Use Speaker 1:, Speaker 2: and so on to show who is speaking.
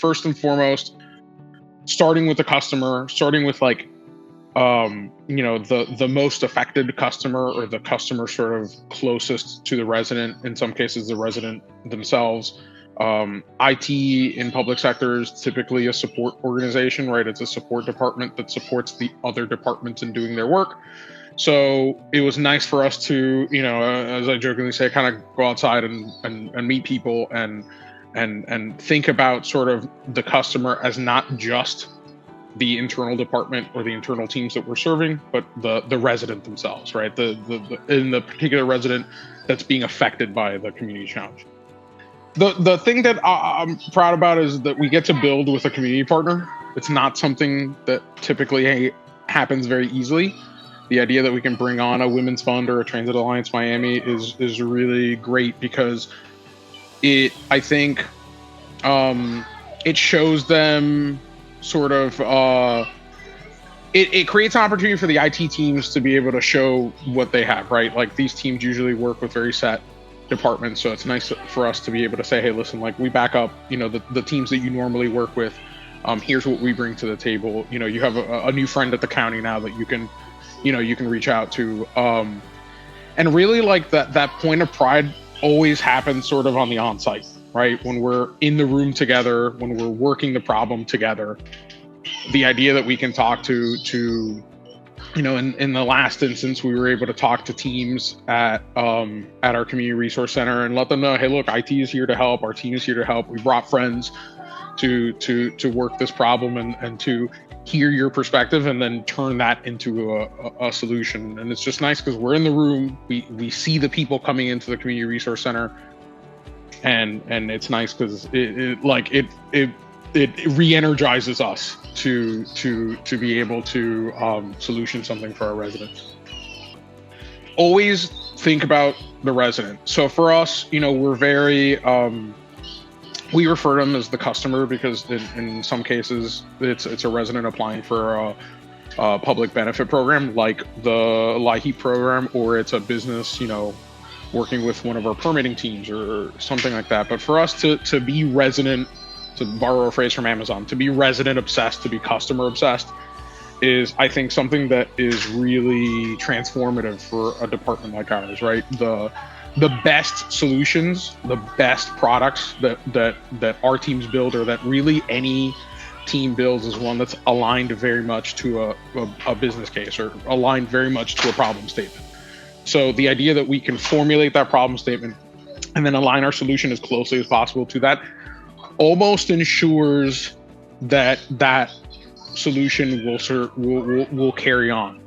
Speaker 1: first and foremost, starting with the customer, starting with like, the most affected customer, or the customer sort of closest to the resident, in some cases the resident themselves. IT in public sector is typically a support organization, right? It's a support department that supports the other departments in doing their work. So it was nice for us to, as I jokingly say, kind of go outside and meet people and think about sort of the customer as not just the internal department or the internal teams that we're serving, but the resident themselves, right? The particular resident that's being affected by the community challenge. The thing that I'm proud about is that we get to build with a community partner. It's not something that typically happens very easily. The idea that we can bring on a Women's Fund or a Transit Alliance Miami is really great, because I think it shows them sort of it creates an opportunity for the IT teams to be able to show what they have, right? Like, these teams usually work with very set departments, so it's nice for us to be able to say, hey, listen, like, we back up, the teams that you normally work with. Here's what we bring to the table. You have a new friend at the county now that you can reach out to, and really, like, that point of pride always happens sort of on the on-site, right? When we're in the room together, when we're working the problem together. The idea that we can talk to in the last instance, we were able to talk to teams at our community resource center and let them know, hey, look, IT is here to help. Our team is here to help. We brought friends to work this problem and to hear your perspective and then turn that into a solution. And it's just nice because we're in the room. We see the people coming into the community resource center, and it's nice because it re-energizes us to be able to solution something for our residents. Always think about the resident. So for us, we're very we refer to them as the customer, because in some cases it's a resident applying for a public benefit program like the LIHEAP program, or it's a business working with one of our permitting teams or something like that. But for us to be resident, to borrow a phrase from Amazon, to be resident obsessed, to be customer obsessed, is, I think, something that is really transformative for a department like ours, right? The best solutions, the best products that our teams build, or that really any team builds, is one that's aligned very much to a business case, or aligned very much to a problem statement. So the idea that we can formulate that problem statement and then align our solution as closely as possible to that almost ensures that solution will carry on.